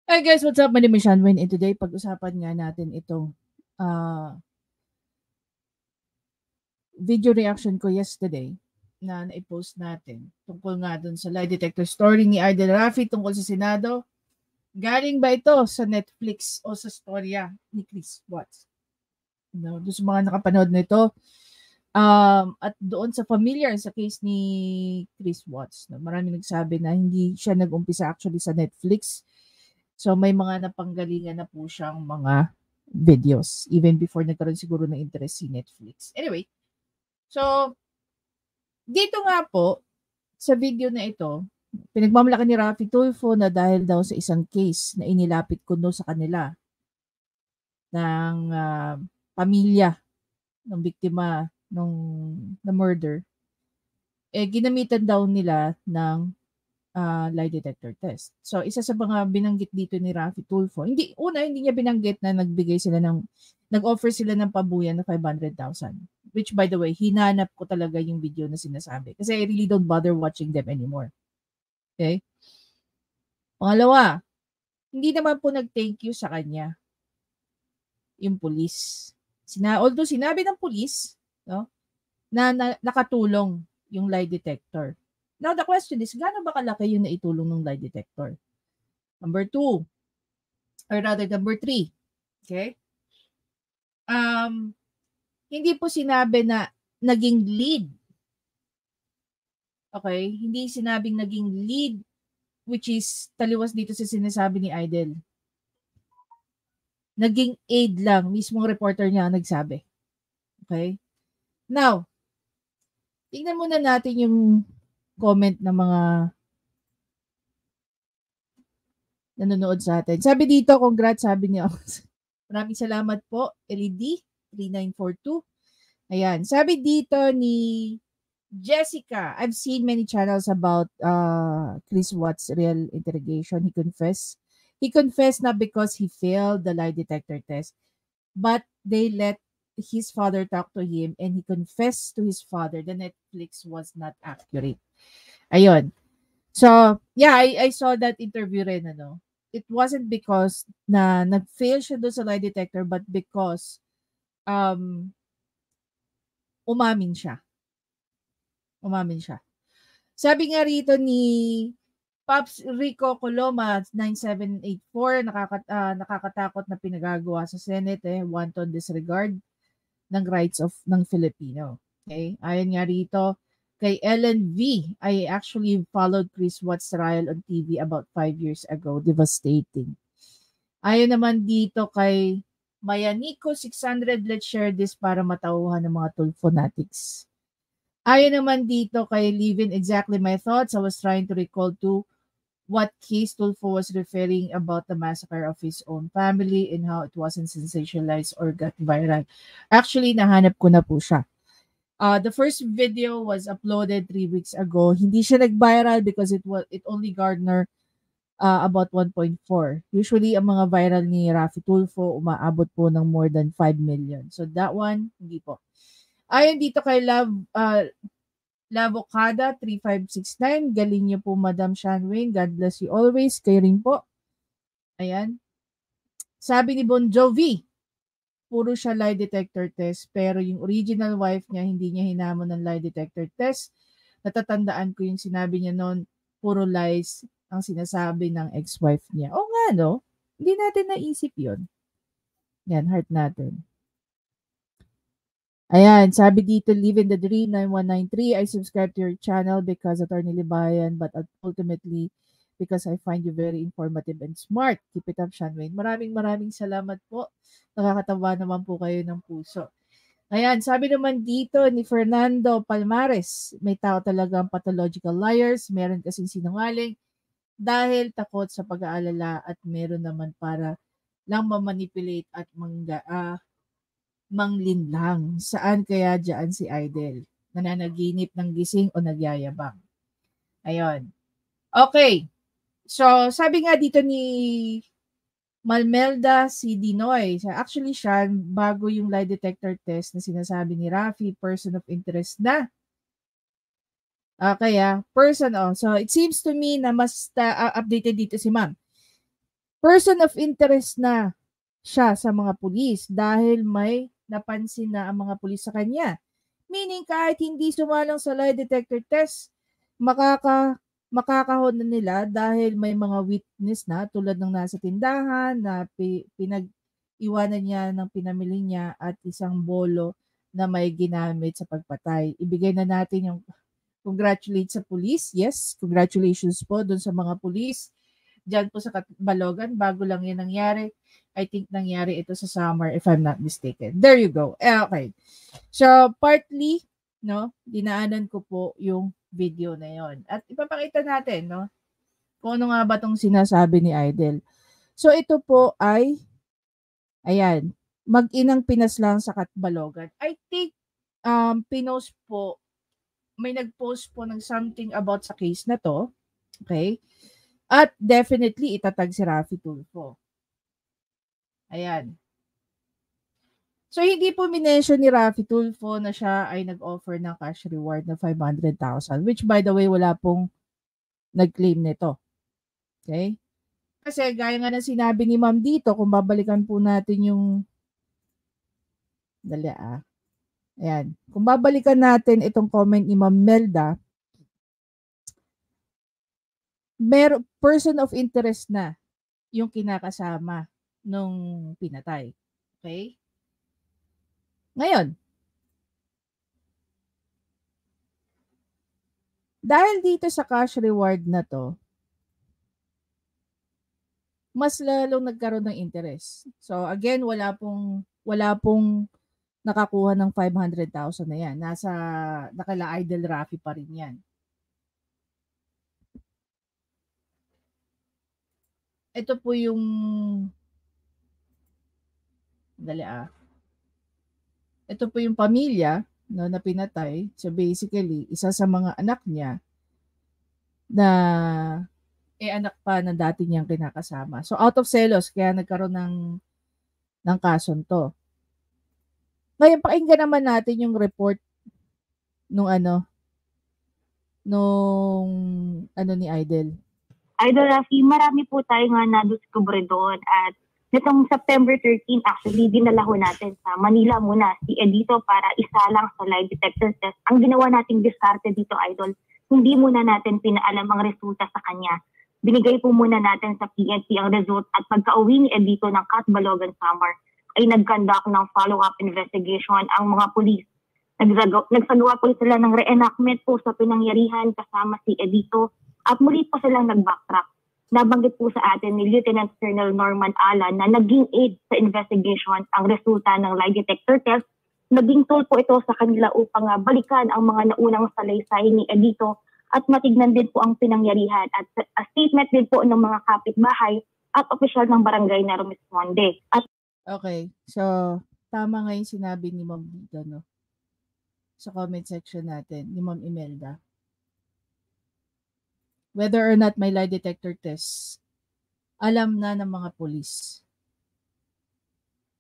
Hi guys, what's up? My name is Shanwin and today pag-usapan nga natin itong video reaction ko yesterday na na-post natin tungkol nga dun sa lie detector story ni Idol Rafi tungkol sa Senado. Galing ba ito sa Netflix o sa storya ni Chris Watts? No, doon sa mga nakapanood nito, at doon sa familiar sa case ni Chris Watts, no, marami nagsabi na hindi siya nag-umpisa actually sa Netflix. So may mga napanggalingan na po siyang mga videos even before nagkaroon siguro ng interest si Netflix. Anyway, so dito nga po sa video na ito, pinagmamalaki ni Rafi Tulfo na dahil daw sa isang case na inilapit kuno sa kanila ng pamilya ng biktima nung na murder, ginamitan daw nila ng lie detector test. So, isa sa mga binanggit dito ni Rafi Tulfo, hindi niya binanggit na nag-offer sila ng pabuyan na 500,000. Which by the way, hinanap ko talaga yung video na sinasabi. Kasi I really don't bother watching them anymore. Okay? Pangalawa, hindi naman po nag-thank you sa kanya yung pulis. Although sinabi ng pulis, no, na nakatulong yung lie detector. Now, the question is, gaano ba kalaki yung naitulong ng lie detector? Number 2, or rather number 3. Okay? Hindi po sinabi na naging lead. Okay? Hindi sinabing naging lead, which is taliwas dito sa sinasabi ni Idol. Naging aid lang. Mismong reporter niya ang nagsabi. Okay? Now, tingnan muna natin yung comment ng mga nanonood sa atin. Sabi dito, congrats, sabi niya. Maraming salamat po, LED 3942. Ayan. Sabi dito ni Jessica, I've seen many channels about Chris Watts' real interrogation. He confessed not because he failed the lie detector test, but they let his father talk to him and he confessed to his father the Netflix was not accurate. Ayun. So, yeah, I saw that interview rin, ano. It wasn't because na nag-fail siya doon sa lie detector, but because umamin siya. Sabi nga rito ni Pops Rico Coloma 9784, nakakatakot na pinagagawa sa Senate, wanton disregard ng rights ng Filipino. Okay? Ayon nga rito kay Ellen V, I actually followed Chris Watts' trial on TV about 5 years ago. Devastating. Ayon naman dito kay Mayaniko 600, let's share this para matauhan ng mga Tulfo fanatics. Ayon naman dito kay Livin, exactly my thoughts. I was trying to recall to what case Tulfo was referring about the massacre of his own family and how it wasn't sensationalized or got viral. Actually, nahanap ko na po siya. The first video was uploaded 3 weeks ago. Hindi siya nag-viral because it only garnered about 1.4. Usually, ang mga viral ni Rafi Tulfo umaabot po ng more than 5 million. So that one, hindi po. Ayon dito kay Lavocada 3569, galing niyo po Madam Shanwin. God bless you always. Kayo rin po. Ayan. Sabi ni Bon Jovi, puro siya lie detector test, pero yung original wife niya, hindi niya hinamon ng lie detector test. Natatandaan ko yung sinabi niya noon, puro lies ang sinasabi ng ex-wife niya. O nga, no? Hindi natin naisip yun. Yan, heart natin. Ayan, sabi dito, live in the dream 9193. I subscribe to your channel because Attorney Libayan, but ultimately because I find you very informative and smart. Keep it up, Shanwayne. Maraming salamat po. Nakakatawa naman po kayo ng puso. Ayan, sabi naman dito ni Fernando Palmares, may tao talagang pathological liars, meron kasing sinungaling dahil takot sa pag-aalala at meron naman para lang mamanipulate at manglinlang. Saan kaya dyan si Idol? Nananaginip ng gising o nagyayabang? Ayun. Okay. So, sabi nga dito ni Malmelda si Dinoy. Actually siya, bago yung lie detector test na sinasabi ni Rafi, person of interest na. Kaya, person. So, it seems to me na mas updated dito si ma'am. Person of interest na siya sa mga pulis dahil may napansin na ang mga pulis sa kanya. Meaning kahit hindi sumalang sa lie detector test, makakahon na nila dahil may mga witness na tulad ng nasa tindahan na pinag-iwanan niya ng pinamili niya at isang bolo na may ginamit sa pagpatay. Ibigay na natin yung congratulate sa police. Yes, congratulations po dun sa mga police. Diyan po sa Balogan, bago lang yan nangyari. I think nangyari ito sa summer if I'm not mistaken. There you go. Okay. So, partly, no, dinaanan ko po yung video na yon. At ipapakita natin, no, kung ano nga ba tong sinasabi ni Idol. So, ito po ay, ayan, mag-inang pinaslang sa Katbalogan. I think, pinost po, may nag-post po ng something about sa case na to. Okay? At definitely, itatag si Raffy Tulfo. Ayan. So, hindi po minention ni Raffy Tulfo na siya ay nag-offer ng cash reward na 500,000, which by the way, wala pong nag-claim nito. Okay? Kasi gaya nga ng sinabi ni Ma'am dito, kung babalikan po natin yung ayan. Kung babalikan natin itong comment ni Ma'am Melda, person of interest na yung kinakasama nung pinatay. Okay? Ngayon, dahil dito sa cash reward na to, mas lalong nagkaroon ng interest. So again, wala pong nakakuha ng 500,000 na yan. Nakala Idol Raffy pa rin yan. Ito po yung ito po yung pamilya, no, na pinatay. So basically, isa sa mga anak niya na anak pa ng dati niyang kinakasama. So out of selos, kaya nagkaroon ng kasong to. Ngayon, pakinggan naman natin yung report nung ni Idol. Idol Raffy, marami po tayong nadiscover doon at nitong September 13, actually, dinala ho natin sa Manila muna si Edito para isalang sa lie detector test. Ang ginawa nating diskarte dito, Idol, hindi muna natin pinaalam ang resulta sa kanya. Binigay po muna natin sa PNP ang result at pagka-uwi ni Edito ng Katbalogan Summer ay nag-conduct ng follow-up investigation ang mga pulis. Nagsagawa po sila ng reenactment po sa pinangyarihan kasama si Edito at muli po silang nag-backtrack. Nabanggit po sa atin ni Lieutenant Colonel Norman Alan na naging aid sa investigation ang resulta ng lie detector test. Naging tool po ito sa kanila upang balikan ang mga naunang salaysay ni Edito at matignan din po ang pinangyarihan at a statement din po ng mga kapitbahay at opisyal ng barangay na rumisponde. Okay, so tama nga yung sinabi ni Ma'am dito, no? Sa comment section natin, ni Ma'am Imelda. Whether or not may lie detector test, alam na ng mga pulis.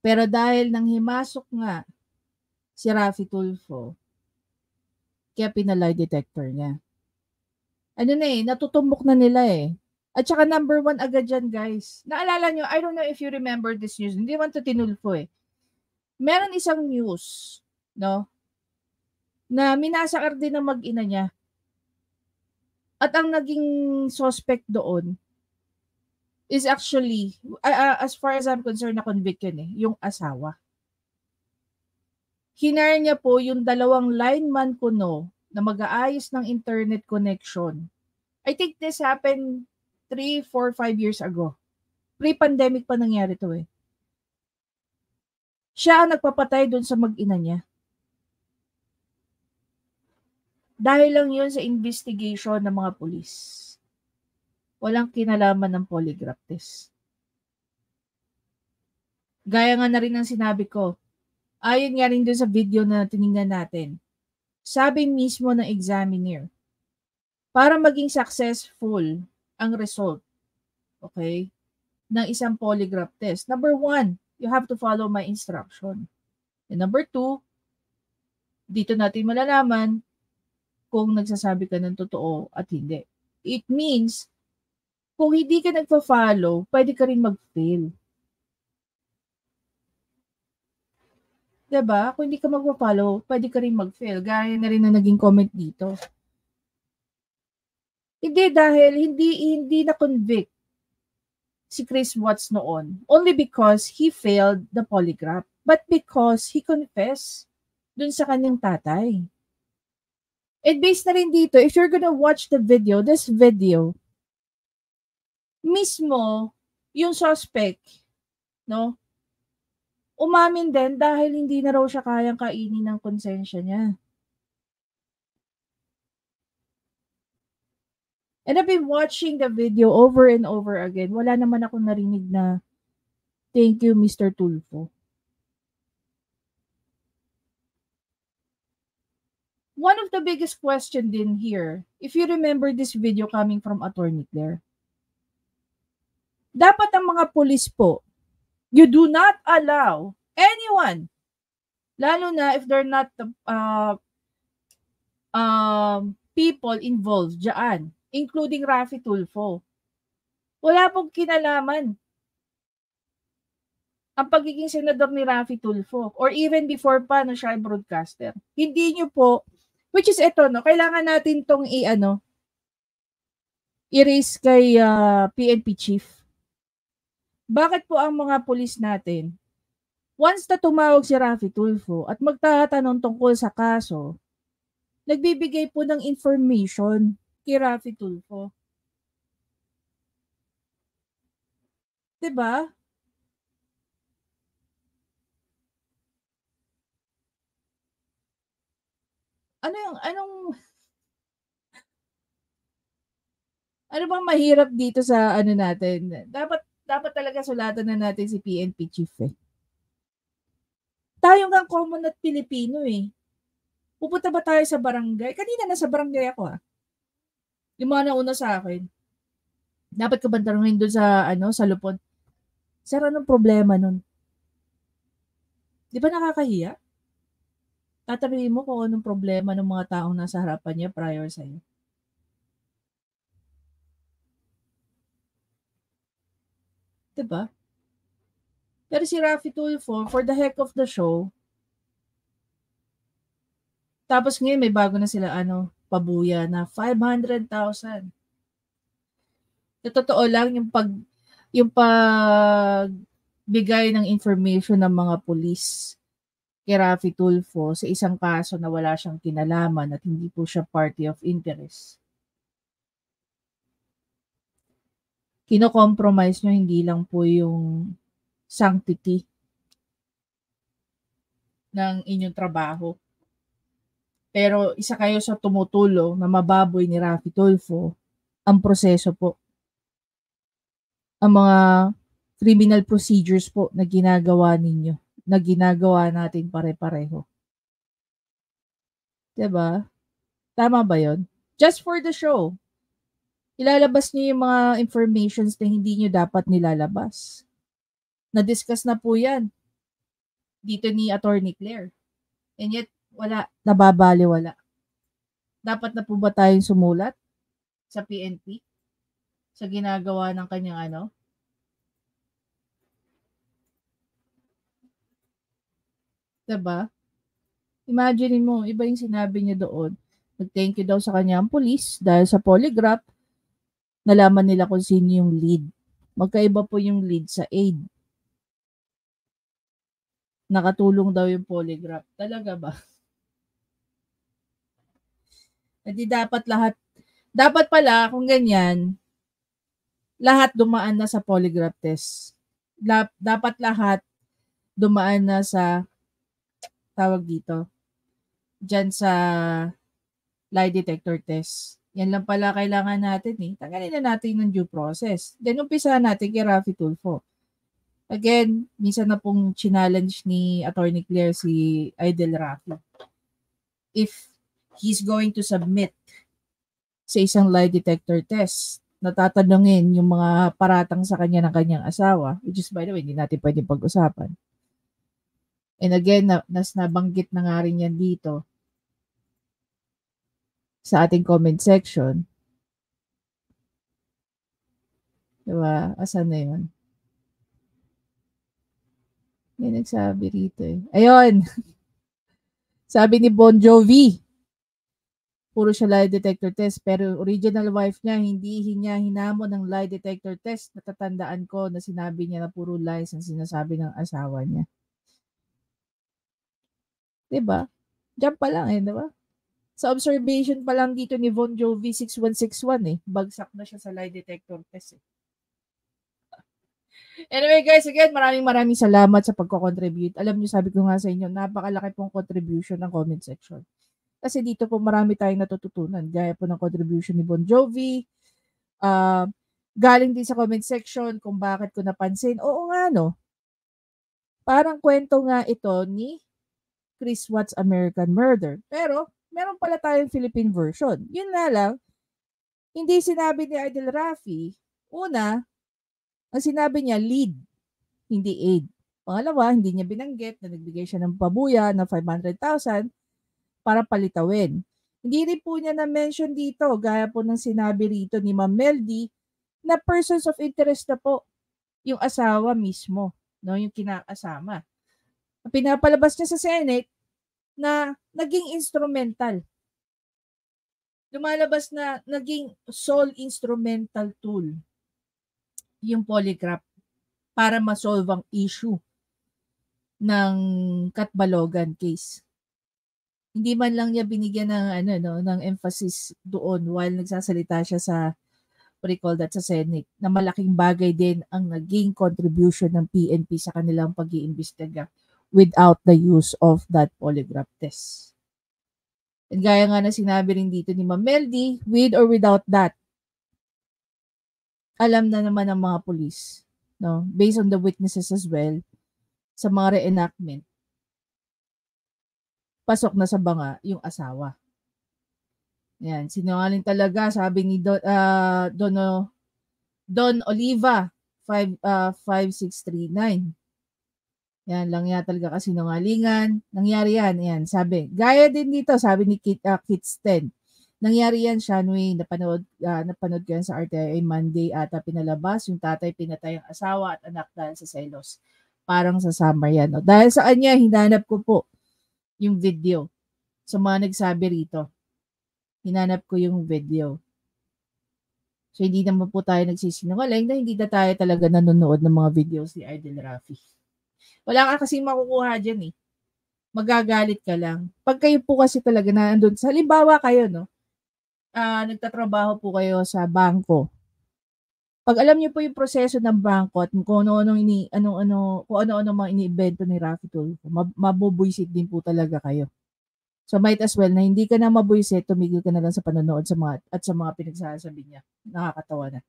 Pero dahil nang himasok nga si Raffy Tulfo, kaya pina-lie detector niya. Natutumbok na nila eh. At saka number 1 agad dyan, guys. Naalala nyo, I don't know if you remember this news. Hindi man to tinulfo eh. Meron isang news, no? Na minasakar din ng mag-ina niya. At ang naging suspect doon is actually, as far as I'm concerned, na convict yun eh, yung asawa. Hinire niya po yung 2 lineman kuno na mag-aayos ng internet connection. I think this happened 3, 4, 5 years ago. Pre-pandemic pa nangyari to eh. Siya ang nagpapatay doon sa mag-ina niya. Dahil lang yun sa investigation ng mga pulis. Walang kinalaman ng polygraph test. Gaya nga na rin ang sinabi ko. Ayon nga rin doon sa video na tinignan natin. Sabi mismo ng examiner, para maging successful ang result, okay, ng isang polygraph test. Number 1, you have to follow my instruction. And number 2, dito natin malalaman kung nagsasabi ka ng totoo at hindi. It means, kung hindi ka nagpa-follow, pwede ka rin mag-fail. Diba? Kung hindi ka magpa-follow, pwede ka rin mag-fail. Gaya na rin na naging comment dito. Hindi dahil hindi na-convict si Chris Watts noon. Only because he failed the polygraph. But because he confessed dun sa kanyang tatay. And based na rin dito, if you're gonna watch the video, this video, mismo yung suspect, no, umamin din dahil hindi na raw siya kayang kainin ng konsensya niya. And I've been watching the video over and over again. Wala naman akong narinig na thank you, Mr. Tulfo. One of the biggest question din here, if you remember this video coming from Attorney Claire, dapat ang mga pulis po, you do not allow anyone, lalo na if they're not people involved dyan, including Raffy Tulfo. Wala pong kinalaman ang pagiging senador ni Raffy Tulfo or even before pa no siya ay broadcaster. Hindi nyo po, which is ito, no, kailangan natin tong i-raise kay PNP chief. Bakit po ang mga pulis natin, once na tumawag si Raffy Tulfo at magtatanong tungkol sa kaso, nagbibigay po ng information kay Raffy Tulfo. Diba? Ano bang mahirap dito sa ano natin? Dapat talaga sulatan na natin si PNP chief eh. Tayo nga common at Pilipino eh. Pupunta ba tayo sa barangay? Kanina nasa barangay ako Yung mga nauna sa akin. Dapat ka ba tanungin doon sa sa lupon? Sir, anong problema nun? Di ba nakakahiya? Tatabihin mo kung anong problema ng mga taong nasa harapan niya prior sa'yo. Diba? Pero si Raffy Tulfo, for the heck of the show, tapos ngayon may bago na sila pabuya na 500,000. Sa totoo lang yung pagbigay ng information ng mga pulis kay Raffy Tulfo sa isang kaso na wala siyang kinalaman at hindi po siya party of interest. Kino-compromise nyo hindi lang po yung sanctity ng inyong trabaho. Pero isa kayo sa tumutulong na mababoy ni Raffy Tulfo ang proseso po. Ang mga criminal procedures po na ginagawa ninyo, na ginagawa natin pare-pareho. Diba? Tama ba yon? Just for the show. Ilalabas niyo yung mga informations na hindi niyo dapat nilalabas. Na-discuss na po yan dito ni Attorney Claire. And yet, wala, nababaliwala. Dapat na po ba tayong sumulat sa PNP? Sa ginagawa ng kanyang Diba? Imagine mo, iba yung sinabi niya doon. Nag-thank you daw sa kanyang police dahil sa polygraph, nalaman nila kung sino yung lead. Magkaiba po yung lead sa aid. Nakatulong daw yung polygraph. Talaga ba? Hindi dapat pala kung ganyan, lahat dumaan na sa polygraph test. Dapat lahat dumaan na sa tawag dito, dyan sa lie detector test. Yan lang pala kailangan natin Tanggalin na natin ng due process. Then umpisahan natin kay Raffy Tulfo. Again, minsan na pong challenge ni Attorney Claire si Idol Raffy. If he's going to submit sa isang lie detector test, natatanungin yung mga paratang sa kanya ng kanyang asawa, which is by the way, hindi natin pwedeng pag-usapan. And again, nabanggit na nga rin yan dito sa ating comment section. Diba? Asan na yun? May nagsabi rito eh. Ayun! Sabi ni Bon Jovi, puro siya lie detector test, pero original wife niya, hindi niya hinamon ng lie detector test. Natatandaan ko na sinabi niya na puro lies ang sinasabi ng asawa niya. Diba? Diyan pa lang eh, diba? Sa observation pa lang dito ni Bon Jovi 6161 eh. Bagsak na siya sa lie detector test eh. Anyway guys, again, maraming salamat sa pagko-contribute. Alam niyo, sabi ko nga sa inyo, napakalaki pong contribution ng comment section. Kasi dito po marami tayong natututunan. Gaya po ng contribution ni Bon Jovi. Galing din sa comment section kung bakit ko napansin. Oo nga no. Parang kwento nga ito ni Chris Watts American Murder. Pero meron pala tayong Philippine version. Yun nga lang, hindi sinabi ni Idol Rafi, una, ang sinabi niya lead, hindi aid. Pangalawa, hindi niya binanggit na nagbigay siya ng pabuya na 500,000 para palitawin. Hindi rin po niya na-mention dito, gaya po ng sinabi rito ni Ma'am Meldy, na persons of interest na po yung asawa mismo, no, yung kinakasama. Pinapalabas niya sa Senate na naging instrumental. Lumalabas na naging sole instrumental tool yung polygraph para ma-solve ang issue ng Catbalogan case. Hindi man lang niya binigyan ng ng emphasis doon while nagsasalita siya sa sa Senate na malaking bagay din ang naging contribution ng PNP sa kanilang pag-iimbestiga without the use of that polygraph test. And gaya nga na sinabi rin dito ni Ma'am Meldy, with or without that, alam na naman ng mga police, no, based on the witnesses as well, sa mga reenactment, pasok na sa banga yung asawa. Yan, sinungaling talaga, sabi ni Don Oliva, 5639. Yan, lang yan talaga kasi sinungalingan. Nangyari yan, sabi. Gaya din dito, sabi ni Kits 10. Nangyari yan, Shanway, napanood ko yan sa RTI Monday at pinalabas yung tatay pinatay ang asawa at anak dahil sa selos. Parang sa summer yan. No? Dahil sa kanya, hinanap ko po yung video. Sa mga nagsabi rito, hinanap ko yung video. So, hindi naman po tayo nagsisinungaling na hindi na tayo talaga nanonood ng mga videos ni Idol Rafi. Wala ka kasi makukuha dyan eh. Magagalit ka lang. Pag kayo po kasi talaga na andun, sa halimbawa kayo, no? Nagtatrabaho po kayo sa bangko. Pag alam niyo po yung proseso ng bangko at kung ano-ano mga iniibento ni Rafi Tulfo, mabubwisit din po talaga kayo. So might as well na hindi ka na mabwisit, tumigil ka na lang sa panonood sa mga pinagsasabi niya. Nakakatawa na.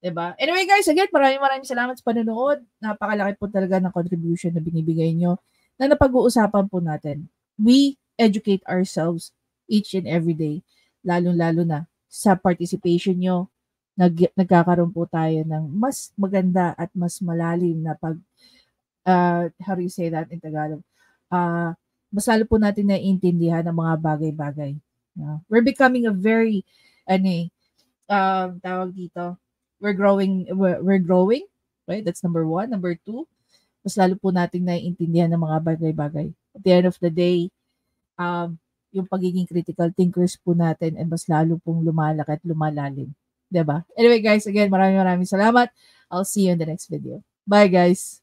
Diba? Anyway guys, again, maraming salamat sa panonood. Napakalaki po talaga ng contribution na binibigay nyo na napag-uusapan po natin. We educate ourselves each and every day. Lalo-lalo na sa participation nyo, nagkakaroon po tayo ng mas maganda at mas malalim na how do you say that in Tagalog? Mas lalo po natin naiintindihan ang mga bagay-bagay. We're becoming a very, tawag dito, we're growing, right? That's number 1. Number 2, mas lalo po natin naiintindihan ng mga bagay-bagay. At the end of the day, yung pagiging critical thinkers po natin ay mas lalo pong lumalaki at lumalalim. Diba? Anyway guys, again, maraming salamat. I'll see you in the next video. Bye guys!